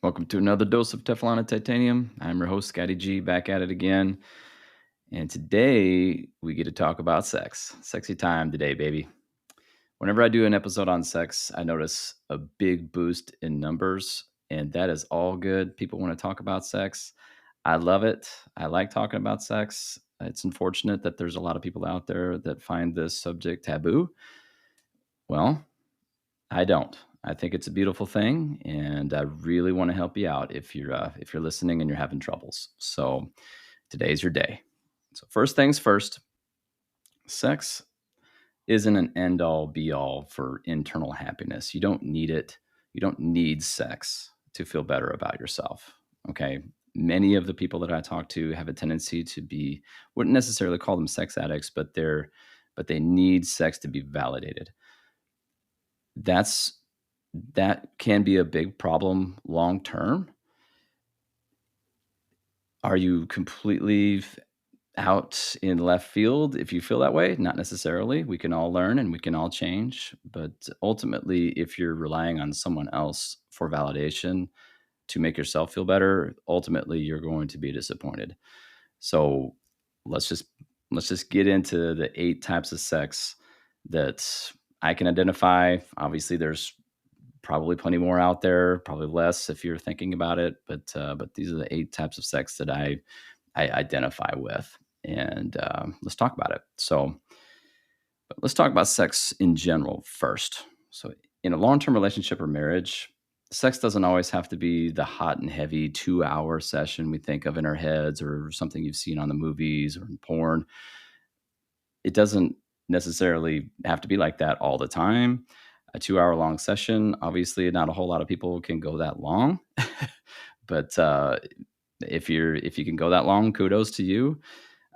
Welcome to another dose of Teflon and Titanium. I'm your host, Scotty G, back at it again. And today we get to talk about sex. Sexy time today, baby. Whenever I do an episode on sex, I notice a big boost in numbers, and that is all good. People want to talk about sex. I love it. I like talking about sex. It's unfortunate that there's a lot of people out there that find this subject taboo. Well, I don't. I think it's a beautiful thing, and I really want to help you out if you're listening and you're having troubles. So today's your day. So first things first, sex isn't an end all be all for internal happiness. You don't need it. You don't need sex to feel better about yourself. Okay. Many of the people that I talk to have a tendency to be, wouldn't necessarily call them sex addicts, but they need sex to be validated. That's that can be a big problem long term. Are you completely out in left field if you feel that way? Not necessarily. We can all learn and we can all change. But ultimately, if you're relying on someone else for validation to make yourself feel better, ultimately you're going to be disappointed. So let's just let's just get into the 8 types of sex that I can identify. Obviously, there's probably plenty more out there, probably less if you're thinking about it. But these are the 8 types of sex that I identify with, and let's talk about it. So, but let's talk about sex in general first. So, in a long-term relationship or marriage, sex doesn't always have to be the hot and heavy 2-hour session we think of in our heads, or something you've seen on the movies or in porn. It doesn't necessarily have to be like that all the time. A 2-hour long session, obviously, not a whole lot of people can go that long, but if you can go that long, kudos to you.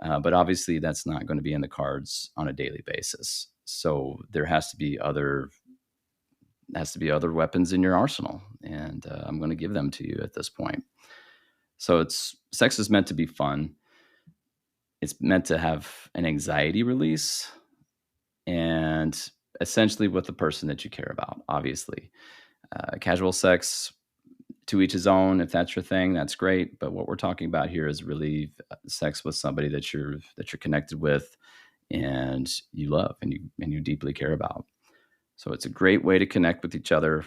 But obviously, that's not going to be in the cards on a daily basis. So there has to be other weapons in your arsenal, and I'm going to give them to you at this point. So it's sex is meant to be fun. It's meant to have an anxiety release, and essentially with the person that you care about. Obviously, casual sex, to each his own. If that's your thing, that's great. But what we're talking about here is really sex with somebody that you're connected with, and you love, and you deeply care about. So it's a great way to connect with each other.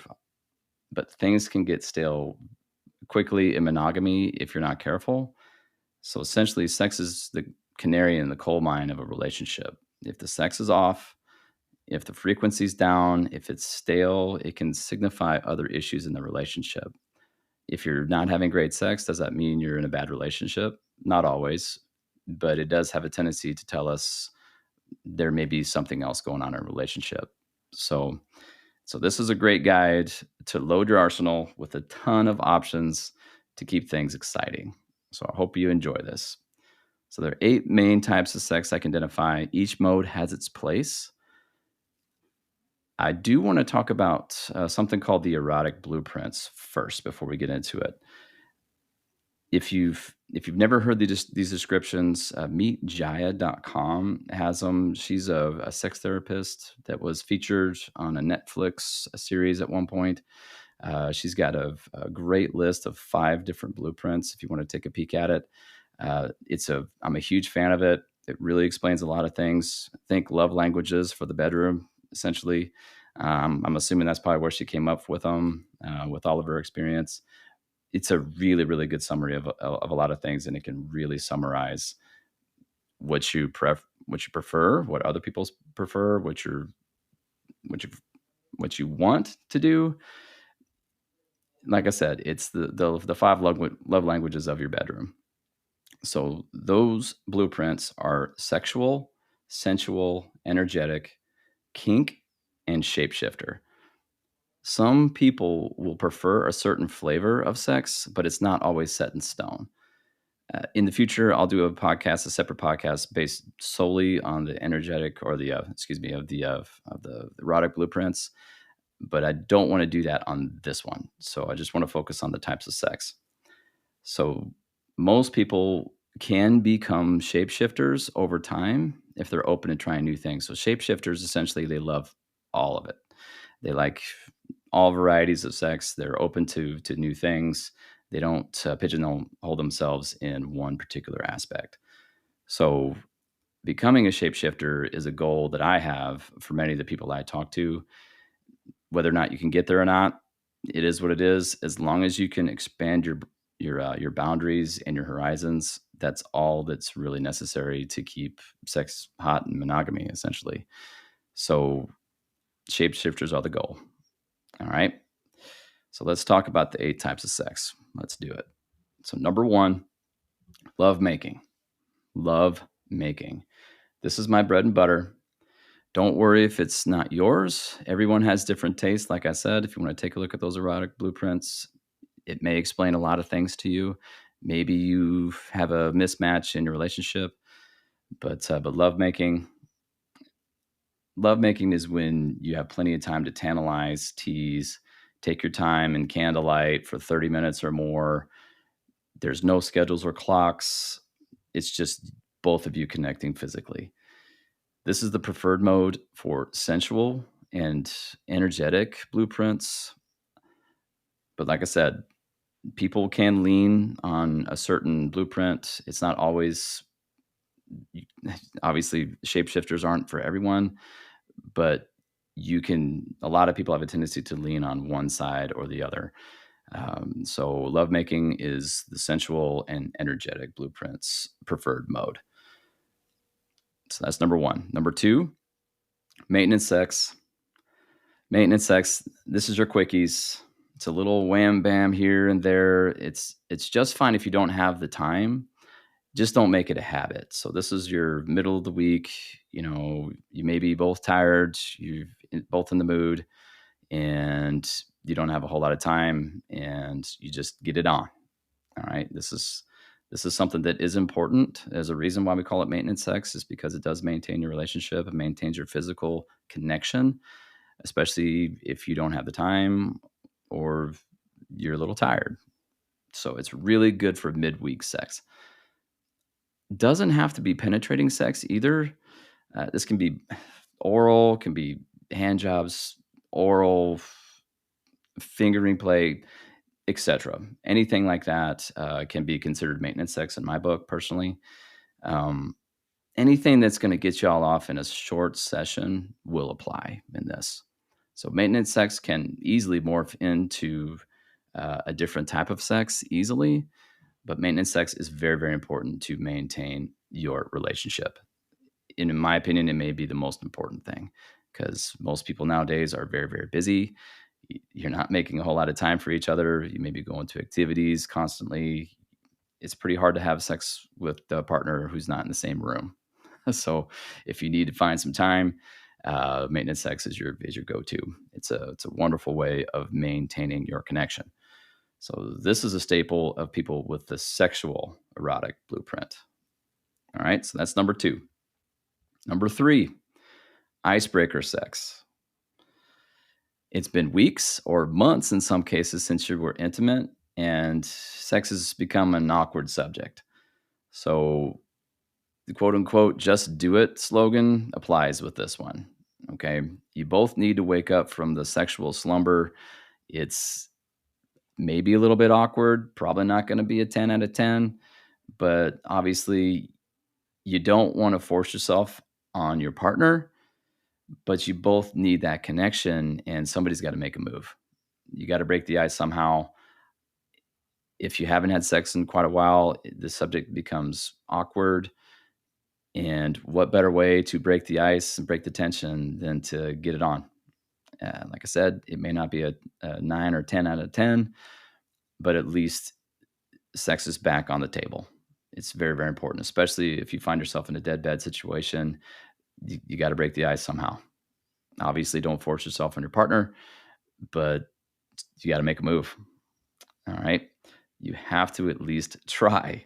But things can get stale quickly in monogamy if you're not careful. So essentially, sex is the canary in the coal mine of a relationship. If the sex is off, if the frequency's down, if it's stale, it can signify other issues in the relationship. If you're not having great sex, does that mean you're in a bad relationship? Not always, but it does have a tendency to tell us there may be something else going on in a relationship. So, so this is a great guide to load your arsenal with a ton of options to keep things exciting. So I hope you enjoy this. So there are 8 main types of sex I can identify. Each mode has its place. I do want to talk about something called the Erotic Blueprints first before we get into it. If you've never heard these descriptions, meetjaya.com has them. She's a sex therapist that was featured on a Netflix series at one point. She's got a great list of 5 different blueprints if you want to take a peek at it. I'm a huge fan of it. It really explains a lot of things. Think love languages for the bedroom, essentially. I'm assuming that's probably where she came up with them, with all of her experience. It's a really, really good summary of a lot of things, and it can really summarize what you prefer, what other people prefer, what you what you want to do. Like I said, it's the 5 love languages of your bedroom. So those blueprints are sexual, sensual, energetic, kink, and shapeshifter. Some people will prefer a certain flavor of sex, but it's not always set in stone. In the future, I'll do a separate podcast based solely on the energetic or of the erotic blueprints. But I don't want to do that on this one. So I just want to focus on the types of sex. So most people can become shapeshifters over time if they're open to trying new things. So shapeshifters, essentially, they love all of it. They like all varieties of sex. They're open to new things. They don't pigeonhole themselves in one particular aspect. So becoming a shapeshifter is a goal that I have for many of the people I talk to. Whether or not you can get there or not, it is what it is. As long as you can expand your boundaries and your horizons, that's all that's really necessary to keep sex hot and monogamy, essentially. So shapeshifters are the goal. All right. So let's talk about the 8 types of sex. Let's do it. So number 1, love making. Love making. This is my bread and butter. Don't worry if it's not yours. Everyone has different tastes. Like I said, if you want to take a look at those erotic blueprints, it may explain a lot of things to you. Maybe you have a mismatch in your relationship, but lovemaking is when you have plenty of time to tantalize, tease, take your time in candlelight for 30 minutes or more. There's no schedules or clocks. It's just both of you connecting physically. This is the preferred mode for sensual and energetic blueprints. But like I said, people can lean on a certain blueprint. It's not always, obviously, shapeshifters aren't for everyone, but a lot of people have a tendency to lean on one side or the other. So lovemaking is the sensual and energetic blueprints preferred mode. So that's number 1. Number 2, maintenance sex. Maintenance sex, this is your quickies. It's a little wham bam here and there. It's just fine if you don't have the time. Just don't make it a habit. So this is your middle of the week. You may be both tired, you're both in the mood, and you don't have a whole lot of time, and you just get it on. All right. This is something that is important. There's a reason why we call it maintenance sex, is because it does maintain your relationship and maintains your physical connection, especially if you don't have the time or you're a little tired. So it's really good for midweek sex. Doesn't have to be penetrating sex either. This can be oral, can be hand jobs, oral, fingering play, etc. Anything like that can be considered maintenance sex in my book, personally. Um, Anything that's going to get y'all off in a short session will apply in this. So maintenance sex can easily morph into a different type of sex easily, but maintenance sex is very, very important to maintain your relationship. And in my opinion, it may be the most important thing, because most people nowadays are very, very busy. You're not making a whole lot of time for each other. You may be going to activities constantly. It's pretty hard to have sex with a partner who's not in the same room. So if you need to find some time, maintenance sex is your go-to. It's a wonderful way of maintaining your connection. So this is a staple of people with the sexual erotic blueprint. All right, so that's number 2. Number 3, icebreaker sex. It's been weeks or months in some cases since you were intimate, and sex has become an awkward subject. So the quote unquote "just do it" slogan applies with this one. Okay. You both need to wake up from the sexual slumber. It's maybe a little bit awkward, probably not going to be a 10 out of 10, but obviously you don't want to force yourself on your partner, but you both need that connection, and somebody's got to make a move. You got to break the ice somehow. If you haven't had sex in quite a while, the subject becomes awkward. And what better way to break the ice and break the tension than to get it on? Like I said, it may not be a 9 or 10 out of 10, but at least sex is back on the table. It's very, very important, especially if you find yourself in a dead situation. You got to break the ice somehow. Obviously, don't force yourself on your partner, but you got to make a move. All right. You have to at least try.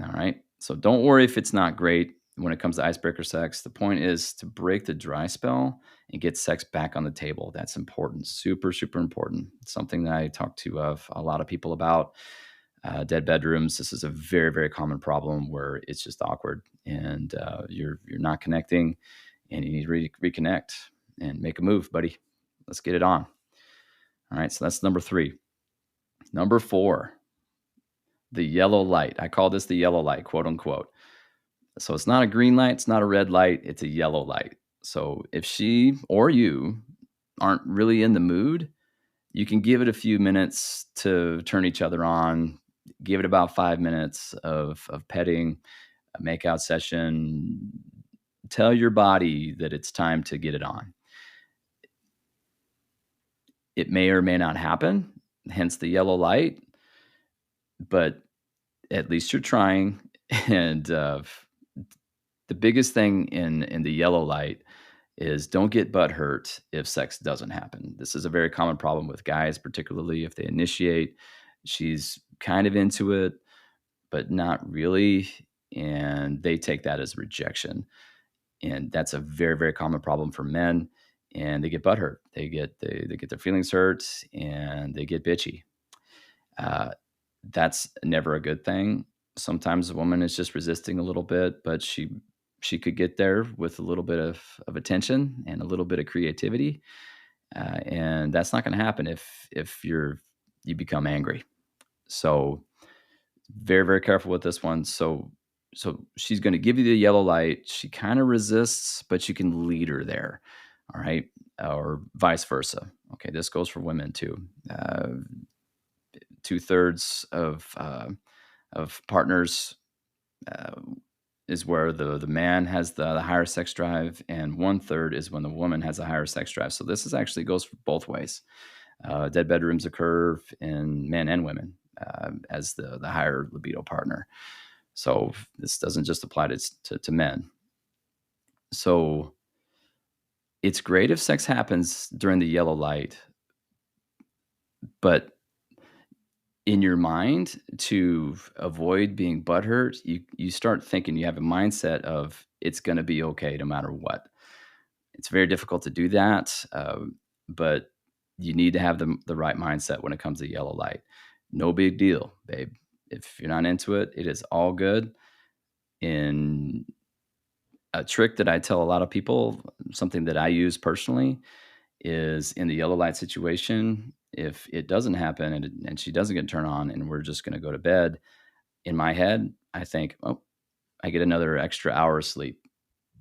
All right. So don't worry if it's not great when it comes to icebreaker sex. The point is to break the dry spell and get sex back on the table. That's important. Super, super important. It's something that I talk to a lot of people about. Dead bedrooms. This is a very, very common problem where it's just awkward, and you're not connecting, and you need to reconnect and make a move, buddy. Let's get it on. All right, so that's number 3. Number 4, the yellow light. I call this the yellow light, quote unquote. So it's not a green light, it's not a red light, it's a yellow light. So if she or you aren't really in the mood, you can give it a few minutes to turn each other on. Give it about 5 minutes of petting, a makeout session. Tell your body that it's time to get it on. It may or may not happen, hence the yellow light, but at least you're trying. And the biggest thing in the yellow light is don't get butt hurt if sex doesn't happen. This is a very common problem with guys, particularly if they initiate. She's kind of into it, but not really. And they take that as rejection. And that's a very, very common problem for men. And they get butthurt. They get their feelings hurt and they get bitchy. Uh, that's never a good thing. Sometimes a woman is just resisting a little bit, but she could get there with a little bit of attention and a little bit of creativity, and that's not going to happen if you become angry. So very, very careful with this one. So she's going to give you the yellow light. She kind of resists, but you can lead her there. All right, or vice versa. Okay, this goes for women too. 2/3 of partners uh, is where the man has the higher sex drive, and 1/3 is when the woman has a higher sex drive. So this is actually goes for both ways. Dead bedrooms occur in men and women as the higher libido partner. So this doesn't just apply to men. So it's great if sex happens during the yellow light, but in your mind, to avoid being butthurt, you start thinking, you have a mindset of it's going to be okay no matter what. It's very difficult to do that, but you need to have the right mindset when it comes to yellow light. No big deal, babe. If you're not into it, it is all good. In a trick that I tell a lot of people, something that I use personally, is in the yellow light situation, if it doesn't happen and she doesn't get turned on and we're just going to go to bed, in my head, I think, oh, I get another extra hour of sleep.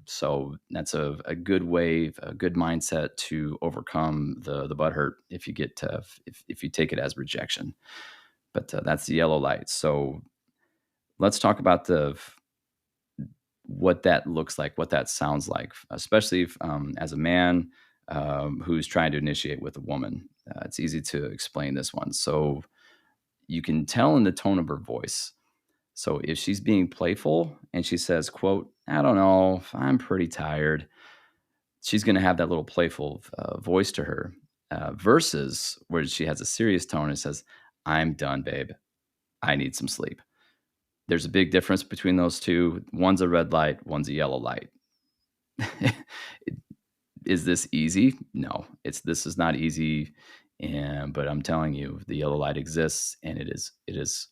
So that's a good way, a good mindset to overcome the butt hurt if you get to, if you take it as rejection. But that's the yellow light. So let's talk about what that looks like, what that sounds like, especially if, as a man who's trying to initiate with a woman. It's easy to explain this one. So you can tell in the tone of her voice. So if she's being playful and she says, quote, I don't know, I'm pretty tired, she's going to have that little playful voice to her versus where she has a serious tone and says, I'm done, babe. I need some sleep. There's a big difference between those two. One's a red light, one's a yellow light. Is this easy? No, this is not easy. But I'm telling you, the yellow light exists, and it is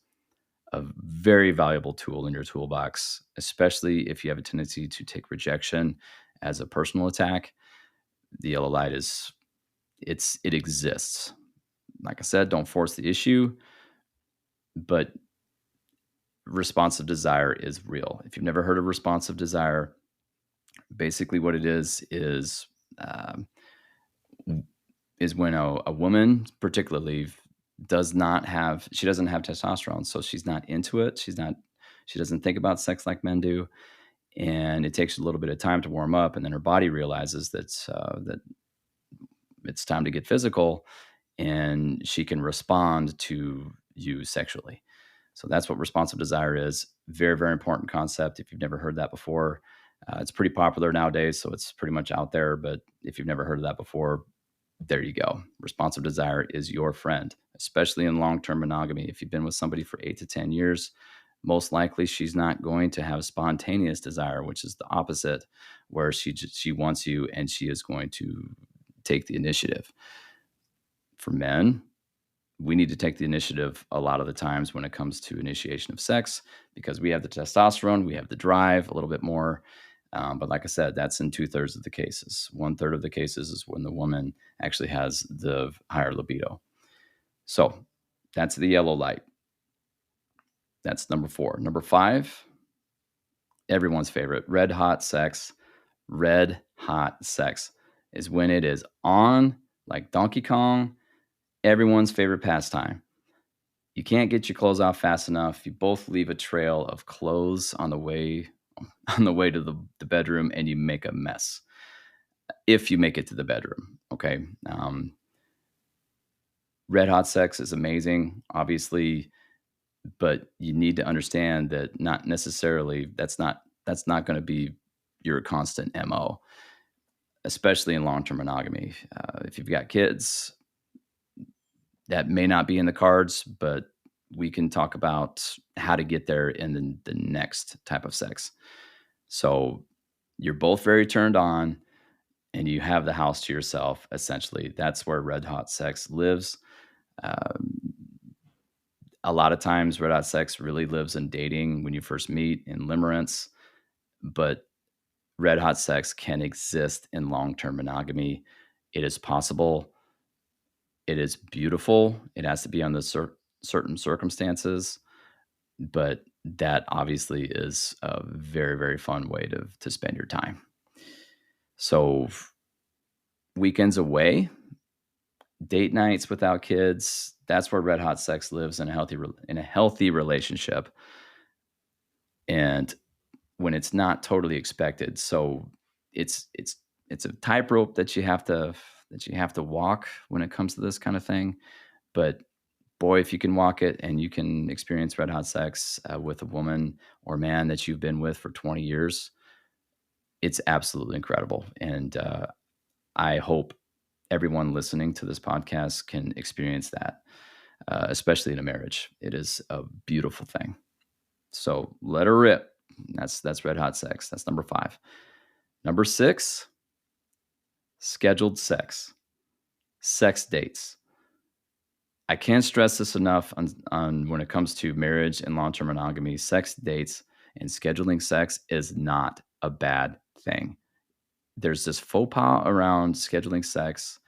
a very valuable tool in your toolbox, especially if you have a tendency to take rejection as a personal attack. The yellow light it exists. Like I said, don't force the issue, but responsive desire is real. If you've never heard of responsive desire, basically what it um, is when a woman, particularly, she doesn't have testosterone, so she's not into it. She doesn't think about sex like men do, and it takes a little bit of time to warm up, and then her body realizes that it's time to get physical, and she can respond to you sexually. So that's what responsive desire is. Very, very important concept. If you've never heard that before, it's pretty popular nowadays, so it's pretty much out there. But if you've never heard of that before, there you go. Responsive desire is your friend, especially in long-term monogamy. If you've been with somebody for 8 to 10 years, most likely she's not going to have spontaneous desire, which is the opposite, where she wants you and she is going to take the initiative. For men, we need to take the initiative a lot of the times when it comes to initiation of sex because we have the testosterone, we have the drive a little bit more. But like I said, that's in 2/3 of the cases. 1/3 of the cases is when the woman actually has the higher libido. So that's the yellow light. That's number 4. Number 5, everyone's favorite, red hot sex. Red hot sex is when it is on like Donkey Kong, everyone's favorite pastime. You can't get your clothes off fast enough. You both leave a trail of clothes on the way to the bedroom, and you make a mess if you make it to the bedroom. Okay. Red hot sex is amazing, obviously, but you need to understand that not necessarily that's not going to be your constant mo, especially in long-term monogamy. If you've got kids, that may not be in the cards, but we can talk about how to get there in the next type of sex. So you're both very turned on and you have the house to yourself, essentially. That's where red hot sex lives. Um, a lot of times, red hot sex really lives in dating when you first meet in limerence, but red hot sex can exist in long term monogamy. It is possible. It is beautiful. It has to be under certain circumstances, but that obviously is a very, very fun way to spend your time. So, weekends away, date nights without kids, that's where red hot sex lives in a healthy relationship, and when it's not totally expected. So it's a tightrope that you have to walk when it comes to this kind of thing. But boy, if you can walk it and you can experience red hot sex with a woman or man that you've been with for 20 years, it's absolutely incredible. And I hope everyone listening to this podcast can experience that, especially in a marriage. It is a beautiful thing. So let her rip. That's red hot sex. That's number 5. Number 6, scheduled sex dates. I can't stress this enough on when it comes to marriage and long-term monogamy. Sex dates and scheduling sex is not a bad thing. There's this faux pas around scheduling sex.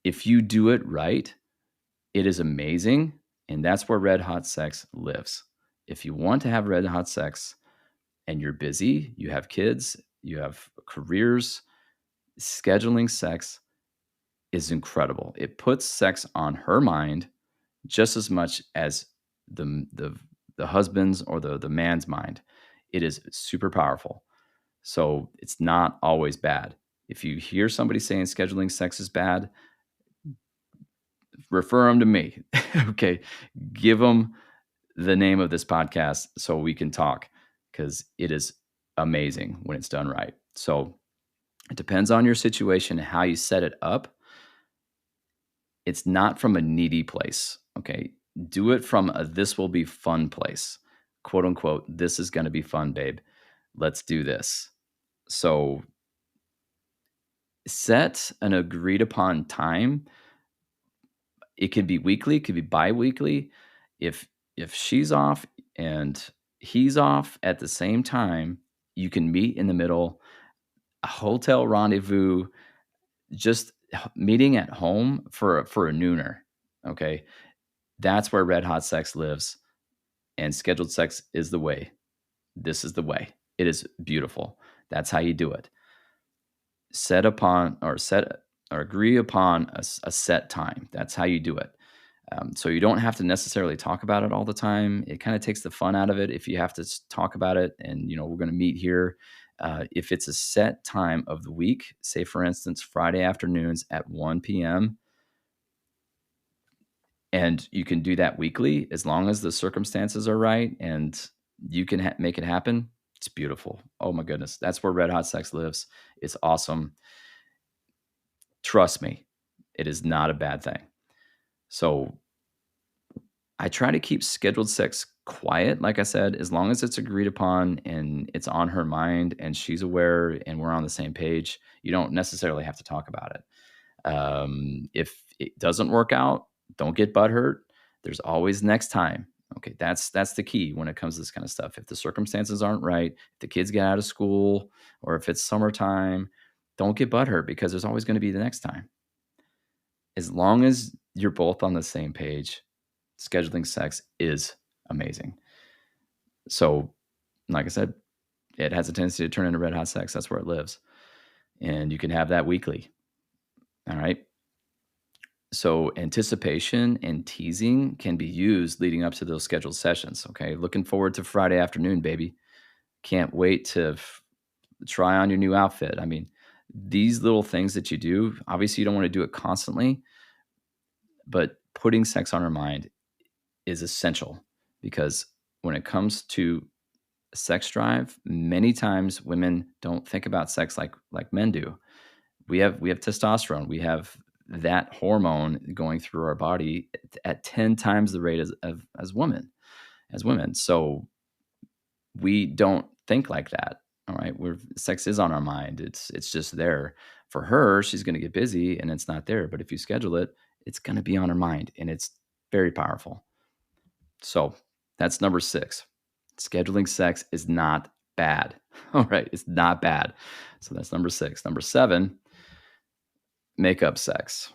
If you do it right, it is amazing, and that's where red hot sex lives. If you want to have red hot sex and you're busy, you have kids, you have careers, scheduling sex is incredible. It puts sex on her mind just as much as the husband's or the man's mind. It is super powerful. So it's not always bad. If you hear somebody saying scheduling sex is bad, refer them to me. Okay. Give them the name of this podcast so we can talk, because it is amazing when it's done right. So it depends on your situation and how you set it up. It's not from a needy place. Okay. Do it from a this will be fun place. Quote unquote, this is going to be fun, babe. Let's do this. So set an agreed upon time. It could be weekly, it could be bi-weekly. If she's off and he's off at the same time, you can meet in the middle, a hotel rendezvous, just meeting at home for a nooner. Okay. That's where red hot sex lives, and scheduled sex is the way. This is the way. It is beautiful. That's how you do it. Set or agree upon a set time. That's how you do it. So you don't have to necessarily talk about it all the time. It kind of takes the fun out of it if you have to talk about it. And we're going to meet here. If it's a set time of the week, say for instance Friday afternoons at 1 p.m., and you can do that weekly as long as the circumstances are right and you can make it happen. It's beautiful. Oh my goodness, that's where red hot sex lives. It's awesome. Trust me, it is not a bad thing. So I try to keep scheduled sex quiet, like I said, as long as it's agreed upon and it's on her mind and she's aware and we're on the same page. You don't necessarily have to talk about it. If it doesn't work out, don't get butthurt. There's always next time. Okay, that's the key when it comes to this kind of stuff. If the circumstances aren't right, if the kids get out of school, or if it's summertime, don't get butthurt, because there's always going to be the next time. As long as you're both on the same page, scheduling sex is amazing. So, like I said, it has a tendency to turn into red hot sex. That's where it lives. And you can have that weekly. All right. So, anticipation and teasing can be used leading up to those scheduled sessions. Okay. Looking forward to Friday afternoon, baby. Can't wait to try on your new outfit. I mean, these little things that you do, obviously, you don't want to do it constantly, but putting sex on her mind is essential because when it comes to sex drive, many times women don't think about sex like men do. We have testosterone. We have that hormone going through our body at 10 times the rate as women. So we don't think like that. All right. We're sex is on our mind. It's just there. For her, she's gonna get busy and it's not there. But if you schedule it, it's gonna be on her mind and it's very powerful. So that's number 6. Scheduling sex is not bad. All right. It's not bad. So that's number 6. Number 7, makeup sex.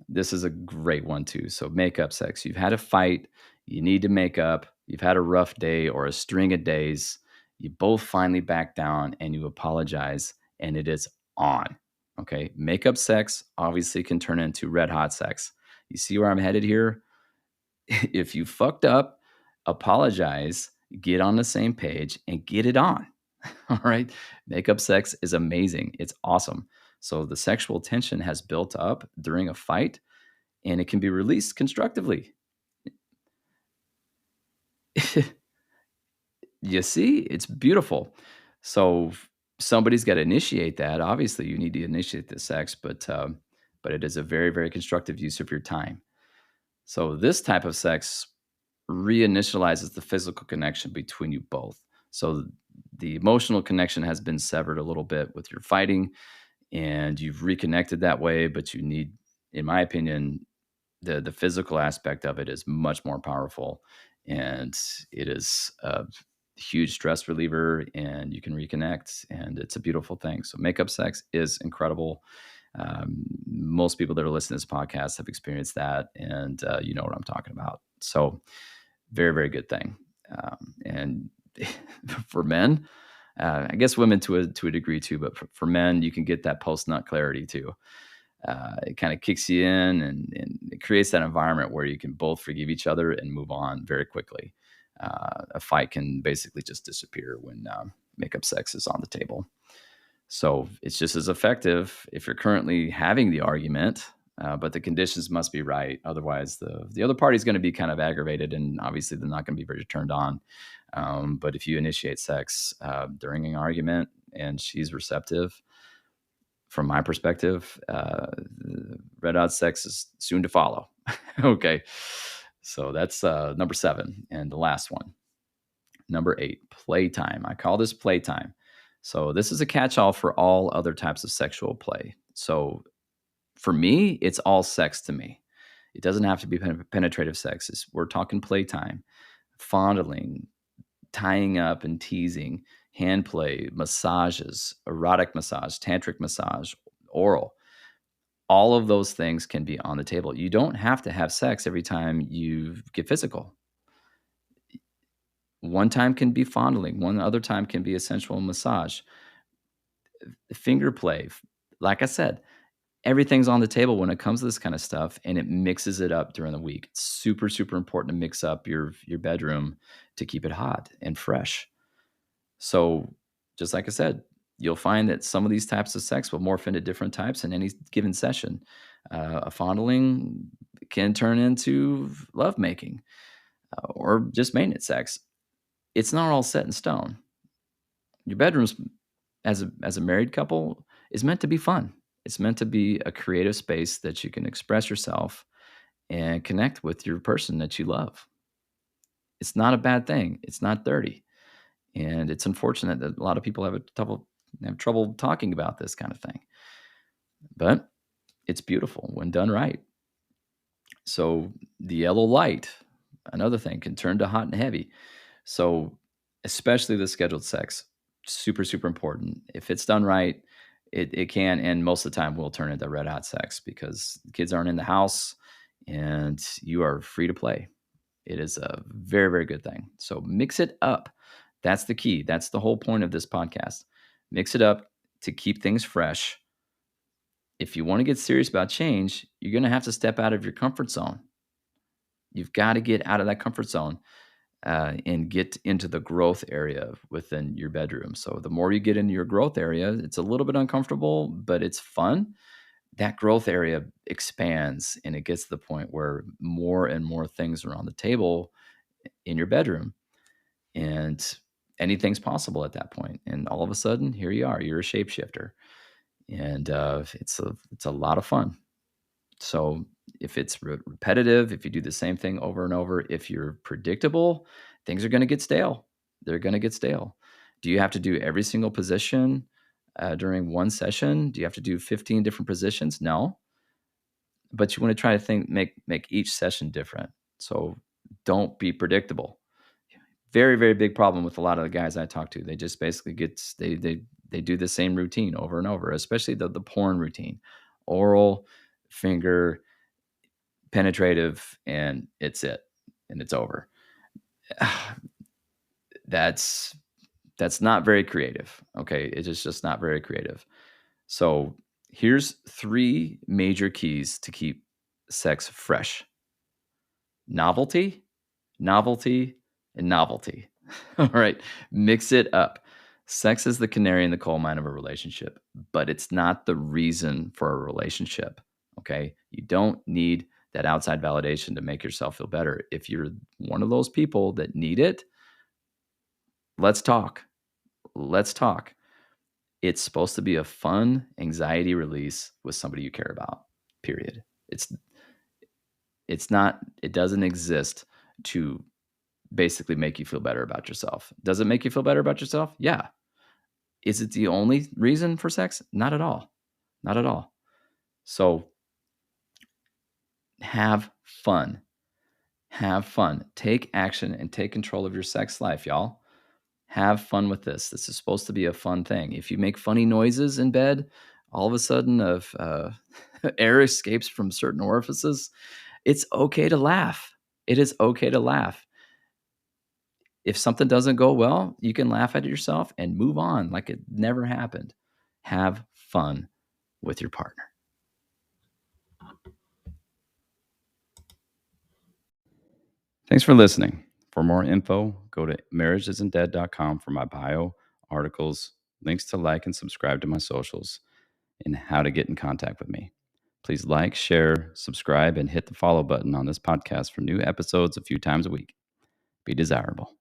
This is a great one too. So makeup sex. You've had a fight, you need to make up, you've had a rough day or a string of days, you both finally back down and you apologize and it is on. Okay? Makeup sex obviously can turn into red hot sex. You see where I'm headed here? If you fucked up, apologize, get on the same page and get it on. All right? Makeup sex is amazing. It's awesome. So the sexual tension has built up during a fight and it can be released constructively. You see, it's beautiful. So somebody's got to initiate that. Obviously, you need to initiate the sex, but it is a very, very constructive use of your time. So this type of sex reinitializes the physical connection between you both. So the emotional connection has been severed a little bit with your fighting, and you've reconnected that way. But you need, in my opinion, the physical aspect of it is much more powerful, and it is a huge stress reliever, and you can reconnect, and it's a beautiful thing. So makeup sex is incredible. Most people that are listening to this podcast have experienced that, and you know what I'm talking about. So very, very good thing. And for men, I guess women to a degree too, but for men, you can get that post nut clarity too. It kind of kicks you in and it creates that environment where you can both forgive each other and move on very quickly. A fight can basically just disappear when makeup sex is on the table. So it's just as effective if you're currently having the argument, but the conditions must be right. Otherwise, the other party is going to be kind of aggravated, and obviously they're not going to be very turned on. But if you initiate sex during an argument and she's receptive, from my perspective, red hot sex is soon to follow. Okay, so that's number 7, and the last one, number 8, playtime. I call this playtime. So this is a catch-all for all other types of sexual play. So for me, it's all sex to me. It doesn't have to be penetrative sex. We're talking playtime, fondling, tying up and teasing, hand play, massages, erotic massage, tantric massage, oral. All of those things can be on the table. You don't have to have sex every time you get physical. One time can be fondling, one other time can be a sensual massage, finger play. Like I said, everything's on the table when it comes to this kind of stuff, and it mixes it up during the week. It's super, super important to mix up your bedroom to keep it hot and fresh. So, just like I said, you'll find that some of these types of sex will morph into different types in any given session. A fondling can turn into lovemaking or just maintenance sex. It's not all set in stone. Your bedrooms, as a married couple, is meant to be fun. It's meant to be a creative space that you can express yourself and connect with your person that you love. It's not a bad thing. It's not dirty. And it's unfortunate that a lot of people have trouble talking about this kind of thing. But it's beautiful when done right. So the yellow light, another thing, can turn to hot and heavy. So especially the scheduled sex, super, super important. If it's done right, it can, and most of the time will turn into red hot sex because the kids aren't in the house. and you are free to play. It is a very, very good thing. So mix it up. That's the key. That's the whole point of this podcast. Mix it up to keep things fresh. If you want to get serious about change, you're going to have to step out of your comfort zone. You've got to get out of that comfort zone and get into the growth area within your bedroom. So the more you get into your growth area, it's a little bit uncomfortable, but it's fun. That growth area expands and it gets to the point where more and more things are on the table in your bedroom, and anything's possible at that point. And all of a sudden, here you are. You're a shapeshifter, and it's a lot of fun. So if it's repetitive, if you do the same thing over and over, if you're predictable, things are going to get stale. They're going to get stale. Do you have to do every single position during one session? Do you have to do 15 different positions? No, but you want to try to make each session different. So don't be predictable. Very, very big problem with a lot of the guys I talk to. They just basically they do the same routine over and over, especially the porn routine, oral, finger, penetrative, and it's it, and it's over. That's not very creative. Okay, it is just not very creative. So here's 3 major keys to keep sex fresh: novelty, novelty, and novelty. All right, mix it up. Sex is the canary in the coal mine of a relationship, but it's not the reason for a relationship. Okay, you don't need that outside validation to make yourself feel better. If you're one of those people that need it, let's talk. Let's talk. It's supposed to be a fun anxiety release with somebody you care about. Period. It's not, it doesn't exist to basically make you feel better about yourself. Does it make you feel better about yourself? Yeah. Is it the only reason for sex? Not at all. Not at all. So have fun. Have fun. Take action and take control of your sex life, y'all. Have fun with this. This is supposed to be a fun thing. If you make funny noises in bed, all of a sudden of air escapes from certain orifices, it's okay to laugh. It is okay to laugh. If something doesn't go well, you can laugh at it yourself and move on like it never happened. Have fun with your partner. Thanks for listening. For more info, go to marriageisn'tdead.com for my bio, articles, links to like and subscribe to my socials, and how to get in contact with me. Please like, share, subscribe, and hit the follow button on this podcast for new episodes a few times a week. Be desirable.